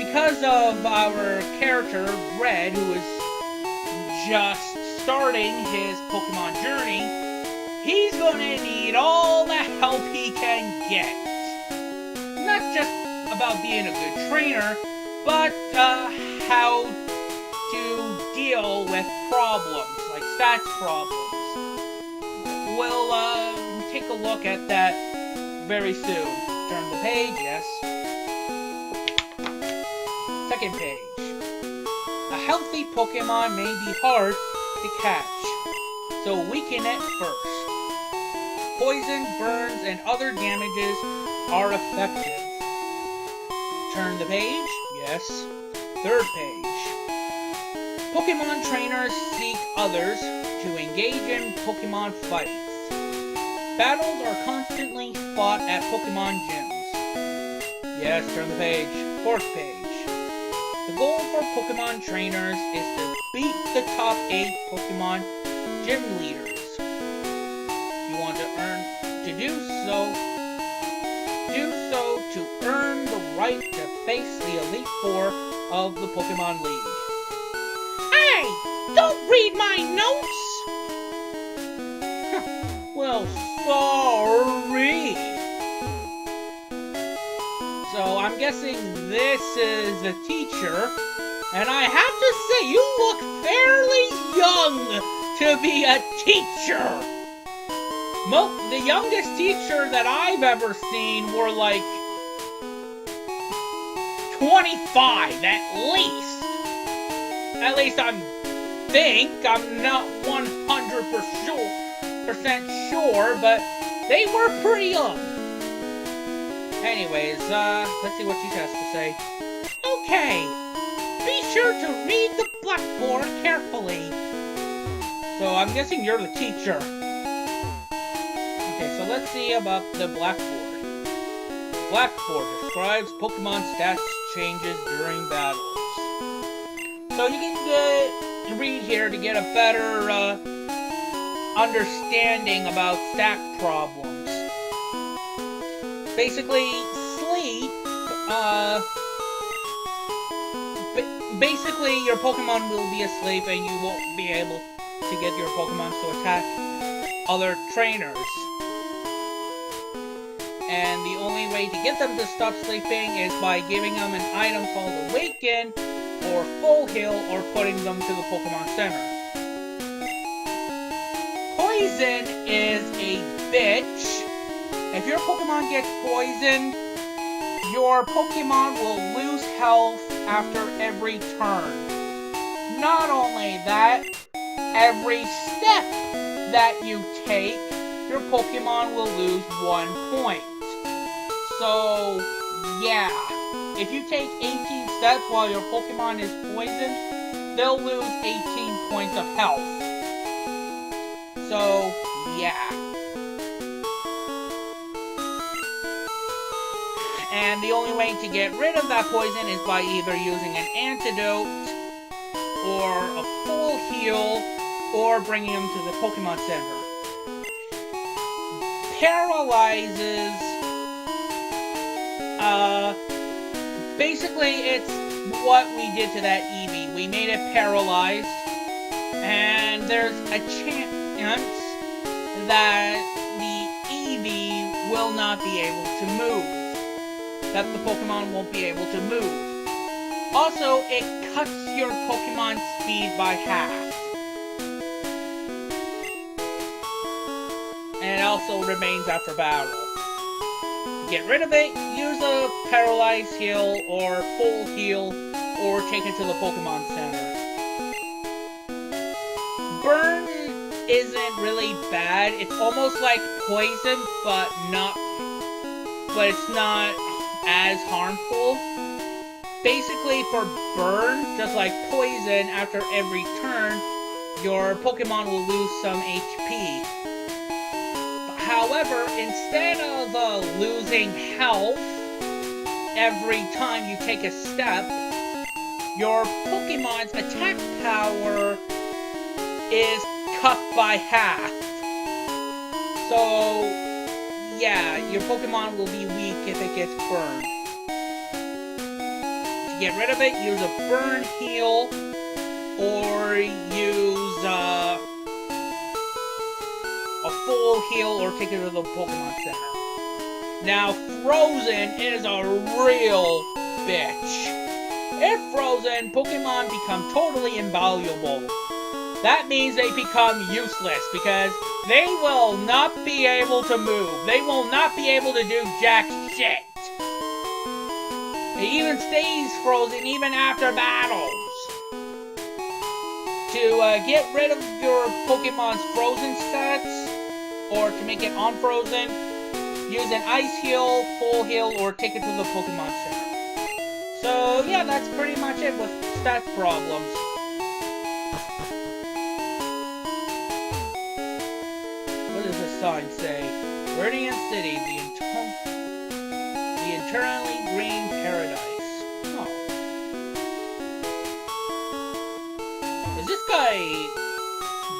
because of our character, Red, who is just starting his Pokemon journey, he's gonna need all the help he can get. Not just about being a good trainer, but how to deal with problems, like stats problems. We'll take a look at that very soon. Turn the page, yes. Second page. A healthy Pokemon may be hard to catch, so weaken it first. Poison, burns, and other damages are effective. Turn the page, yes. Third page. Pokemon trainers seek others to engage in Pokemon fights. Battles are constantly fought at Pokemon gyms. Yes, turn the page. Fourth page. The goal for Pokemon trainers is to beat the top 8 Pokemon gym leaders. You want to do so to earn the right to face the Elite Four of the Pokemon League. Hey! Don't read my notes! Well, sorry. So I'm guessing this is the teacher, and I have to say, you look fairly young to be a teacher. The youngest teacher that I've ever seen were like 25 at least. At least I'm not 100% sure, but they were pretty young. Anyways, let's see what she has to say. Okay, be sure to read the blackboard carefully. So I'm guessing you're the teacher. Okay, so let's see about the blackboard. The blackboard describes Pokemon stats changes during battles. So you can read here to get a better understanding about stat problems. Basically, sleep, basically your Pokemon will be asleep and you won't be able to get your Pokemon to attack other trainers. And the only way to get them to stop sleeping is by giving them an item called Awaken, or Full Heal, or putting them to the Pokemon Center. Poison is a bitch. If your Pokemon gets poisoned, your Pokemon will lose health after every turn. Not only that, every step that you take, your Pokemon will lose 1 point. So, yeah, if you take 18 steps while your Pokemon is poisoned, they'll lose 18 points of health. So, yeah. And the only way to get rid of that poison is by either using an antidote, or a full heal, or bringing them to the Pokemon Center. Paralyzes, basically it's what we did to that Eevee. We made it paralyzed, and there's a chance that the Eevee will not be able to move. That the Pokemon won't be able to move. Also, it cuts your Pokemon speed by half. And it also remains after battle. To get rid of it, use a Paralyze Heal or Full Heal, or take it to the Pokemon Center. Burn isn't really bad. It's almost like Poison, but it's not as harmful. Basically, for Burn, just like Poison, after every turn, your Pokemon will lose some HP. However, instead of losing health every time you take a step, your Pokemon's attack power is cut by half. So, yeah, your Pokemon will be weak if it gets burned. To get rid of it, use a Burn Heal, or use a Full Heal, or take it to the Pokemon Center. Now, Frozen is a real bitch. If Frozen, Pokemon become totally invaluable. That means they become useless, because they will not be able to move. They will not be able to do jack shit. It even stays frozen even after battles. To get rid of your Pokemon's frozen stats, or to make it unfrozen, use an Ice Heal, Full Heal, or take it to the Pokemon Center. So yeah, that's pretty much it with stat problems. What does this sign say? Viridian City, the eternally green paradise. Oh. Is this guy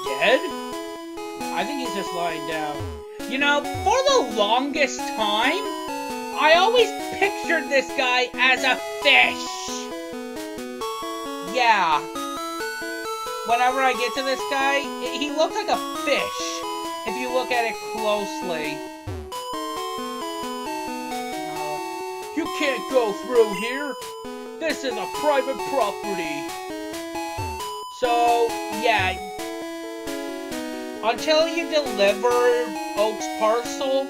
dead? I think he's just lying down. You know, for the longest time, I always pictured this guy as a fish. Yeah. Whenever I get to this guy, he looks like a fish, if you look at it closely. You can't go through here. This is a private property. So, yeah. Until you deliver Oak's parcel,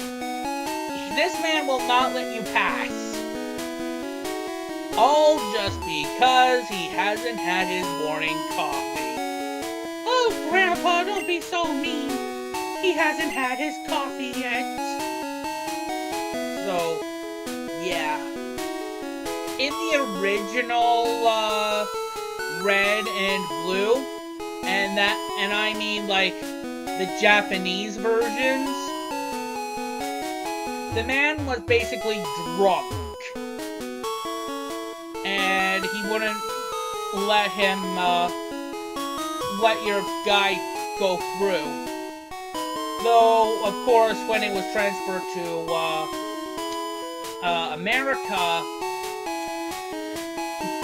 this man will not let you pass. All just because he hasn't had his morning coffee. Oh, Grandpa, don't be so mean. He hasn't had his coffee yet. So, yeah. In the original red and blue, and I mean like the Japanese versions, the man was basically drunk, and he wouldn't let your guy go through. Though, of course, when it was transferred to America,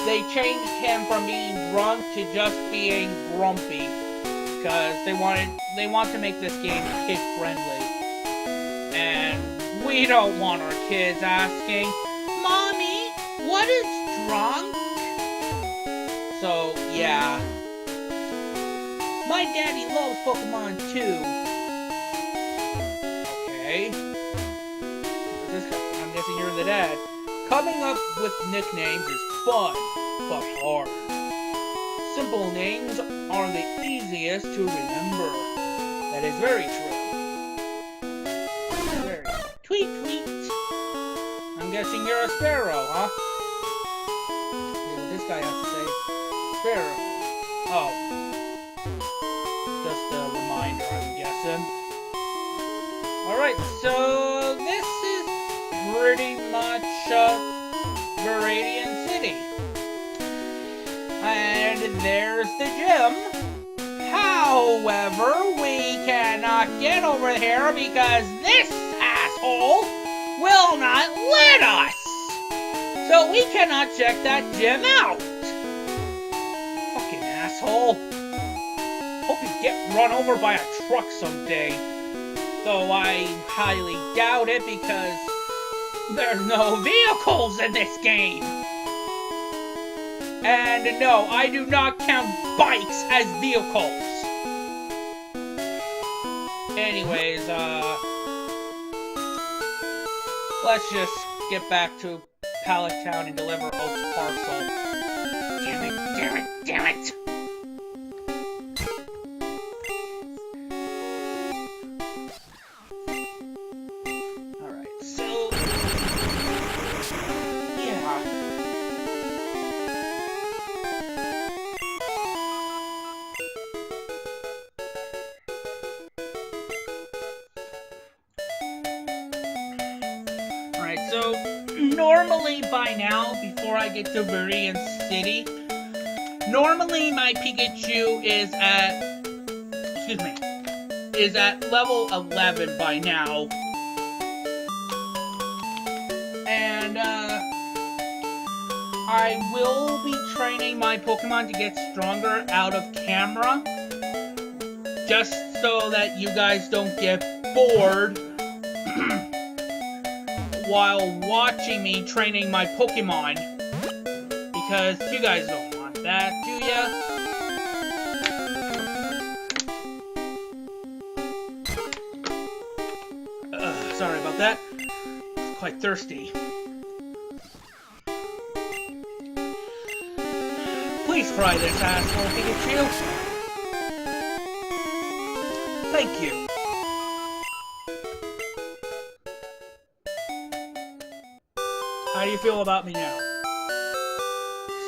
they changed him from being drunk to just being grumpy, because they want to make this game kid friendly, and we don't want our kids asking, "Mommy, what is drunk?" So yeah, my daddy loves Pokemon too. Okay, I'm guessing you're the dad. Coming up with nicknames is fun, but hard. Simple names are the easiest to remember. That is very true. Very. Tweet, tweet. I'm guessing you're a sparrow, huh? See what this guy has to say. Sparrow. Oh. Just a reminder, I'm guessing. Alright, so this is pretty much Viridian City. And there's the gym. However, we cannot get over here because this asshole will not let us. So we cannot check that gym out. Fucking asshole. Hope you get run over by a truck someday. Though I highly doubt it because there's no vehicles in this game. And no, I do not count bikes as vehicles. Anyways, let's just get back to Pallet Town and deliver Oak's parcel. Damn it, damn it, damn it! Alright, so... yeah. Alright, so normally by now, before I get to Viridian City, normally my Pikachu is at level 11 by now. And I will be training my Pokemon to get stronger out of camera, just so that you guys don't get bored while watching me training my Pokemon, because you guys don't want that, do ya? Sorry about that. It's quite thirsty. Please fry this asshole, Pikachu. Thank you. How do you feel about me now?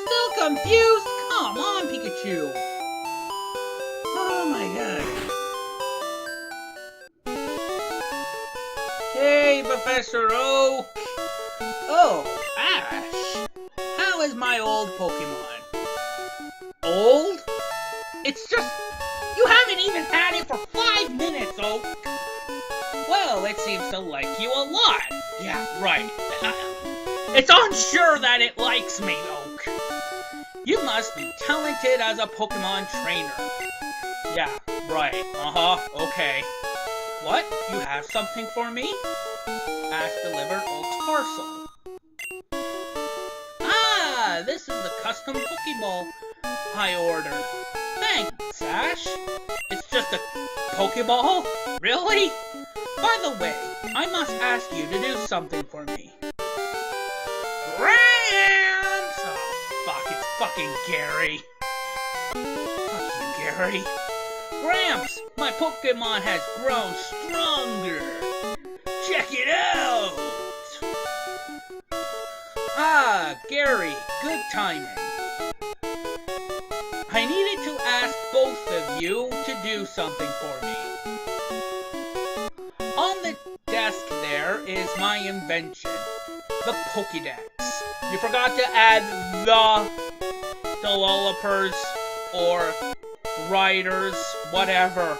Still confused? Come on, Pikachu. Oh my god. Hey, Professor Oak. Oh, Ash. How is my old Pokemon? Old? It's just... you haven't even had it for 5 minutes, Oak. Well, it seems to like you a lot. Yeah, right. It's unsure that it likes me, Oak. You must be talented as a Pokemon trainer. Yeah, right. Okay. What? You have something for me? Ash delivered Oak's parcel. Ah, this is the custom Pokeball I ordered. Thanks, Ash. It's just a Pokeball? Really? By the way, I must ask you to do something for me. Gramps! Oh, fuck, it's fucking Gary. Fuck you, Gary. Gramps, my Pokemon has grown stronger. Check it out! Ah, Gary, good timing. I needed to ask both of you to do something for me. On the desk there is my invention, the Pokédex. You forgot to add the developers or writers, whatever.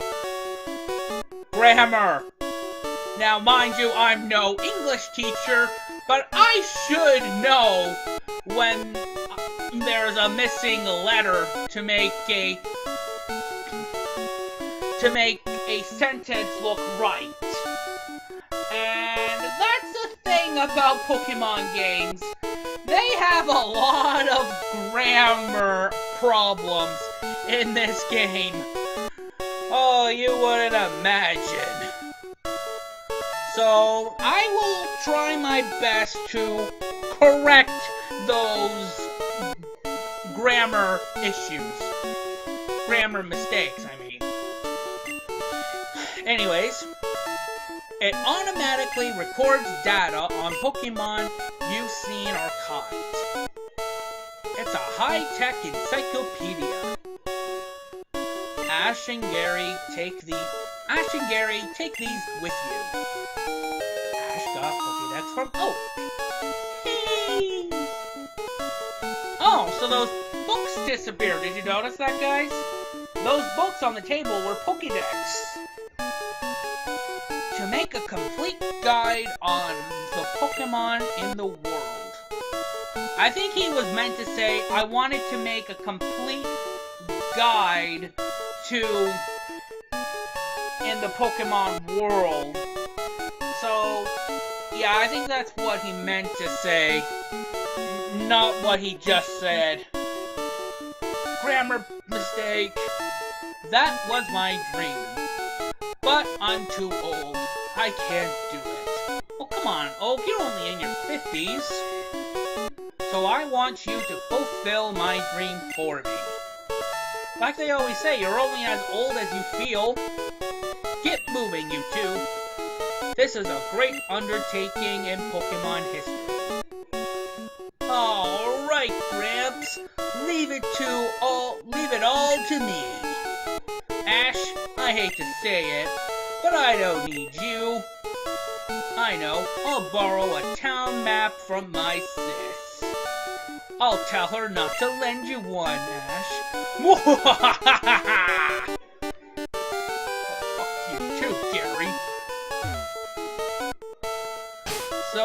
Grammar. Now, mind you, I'm no English teacher, but I should know when there's a missing letter to make a sentence look right. And that's the thing about Pokemon games. They have a lot of grammar problems in this game. Oh, you wouldn't imagine. So, I will try my best to correct those grammar issues. Grammar mistakes, I mean. Anyways, it automatically records data on Pokemon you've seen or caught. It's a high-tech encyclopedia. Ash and Gary, take these with you. Ash got Pokédex from Oak. Hey! Oh, so those books disappeared. Did you notice that, guys? Those books on the table were Pokédex. To make a complete guide on the Pokemon in the world. I think he was meant to say, I wanted to make a complete guide to in the Pokemon world. So, yeah, I think that's what he meant to say, not what he just said. Grammar mistake. That was my dream. But I'm too old. I can't do it. Oh, come on, Oak, you're only in your 50s. So I want you to fulfill my dream for me. Like they always say, you're only as old as you feel. Get moving, you two. This is a great undertaking in Pokemon history. Alright, Gramps. Leave it all to me. Ash, I hate to say it, but I don't need you. I know, I'll borrow a town map from my sis. I'll tell her not to lend you one, Ash. Mwahahaha! Oh, fuck you too, Gary. So,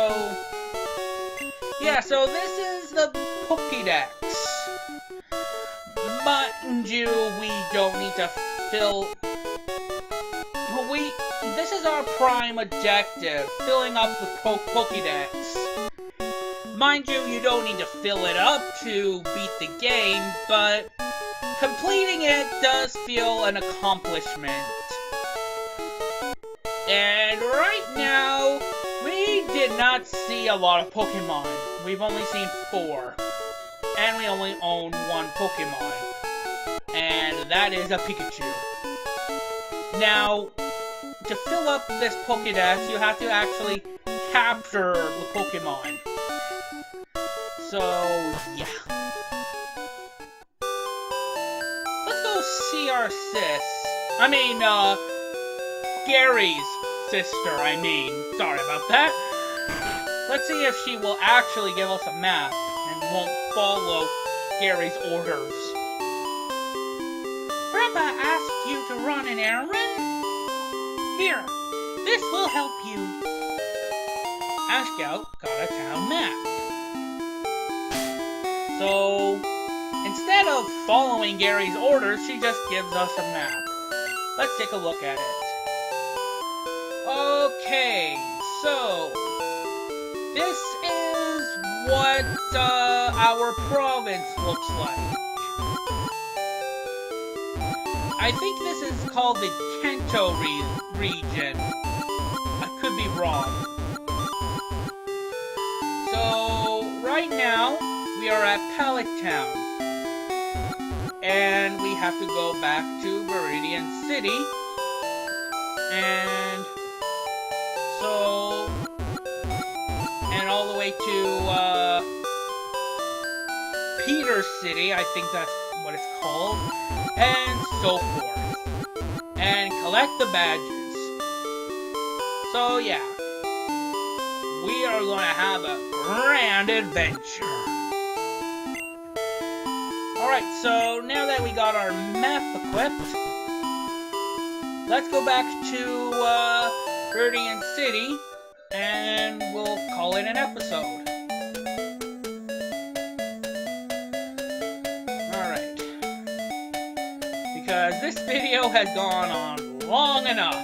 yeah, so this is the Pokédex. Mind you, we don't need to fill... This is our prime objective, filling up the Pokédex. Mind you, you don't need to fill it up to beat the game, but completing it does feel an accomplishment. And right now, we did not see a lot of Pokemon. We've only seen 4. And we only own 1 Pokemon. And that is a Pikachu. Now, to fill up this Pokédex, you have to actually capture the Pokemon. So, yeah. Let's go see our sis. Gary's sister, Sorry about that. Let's see if she will actually give us a map and won't follow Gary's orders. Grandpa asked you to run an errand? Here, this will help you. Ash Scout got a town map. So, instead of following Gary's orders, she just gives us a map. Let's take a look at it. Okay, so this is what our province looks like. I think this is called the Kanto region. I could be wrong. So, right now, we are at Pallet Town. And we have to go back to Viridian City. And so, and all the way to Peter City, I think that's what it's called, and so forth. And collect the badges. So yeah, we are going to have a grand adventure. Alright, so now that we got our map equipped, let's go back to Viridian City, and we'll call it an episode. Alright. Because this video has gone on long enough.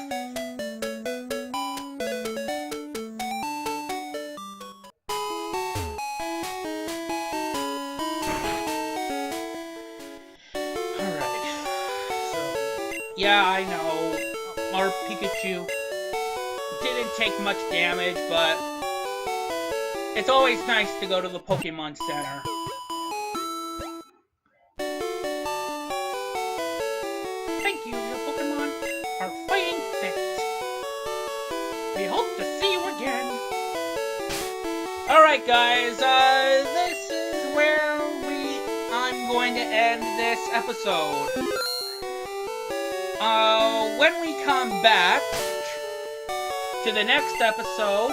Yeah, I know, our Pikachu didn't take much damage, but it's always nice to go to the Pokemon Center. Thank you, your Pokemon are fighting fit. We hope to see you again. Alright guys, this is where I'm going to end this episode. When we come back to the next episode,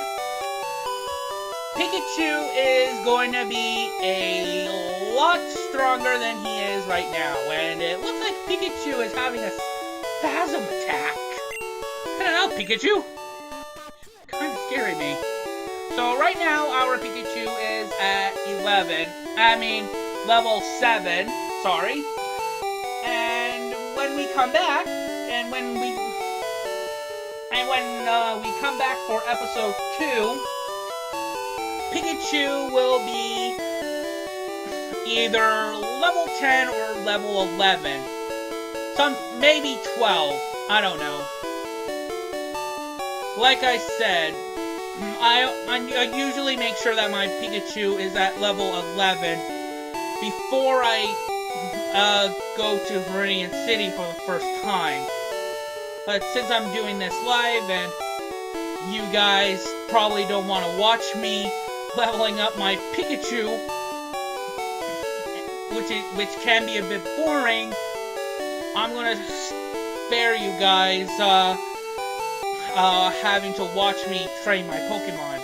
Pikachu is going to be a lot stronger than he is right now, and it looks like Pikachu is having a spasm attack. I don't know, Pikachu. Kind of scaring me. So right now, our Pikachu is at level 7, sorry. And when we come back, and when we come back for episode 2, Pikachu will be either level 10 or level 11. Maybe 12. I don't know. Like I said, I usually make sure that my Pikachu is at level 11 before I go to Viridian City for the first time. But since I'm doing this live and you guys probably don't want to watch me leveling up my Pikachu, which can be a bit boring, I'm gonna spare you guys having to watch me train my Pokemon.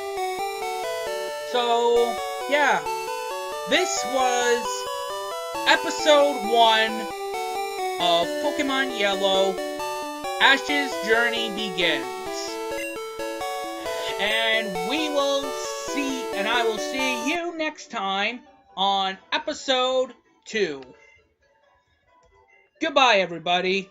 So yeah, this was episode 1 of Pokemon Yellow. Ash's journey begins. And I will see you next time on episode 2. Goodbye, everybody.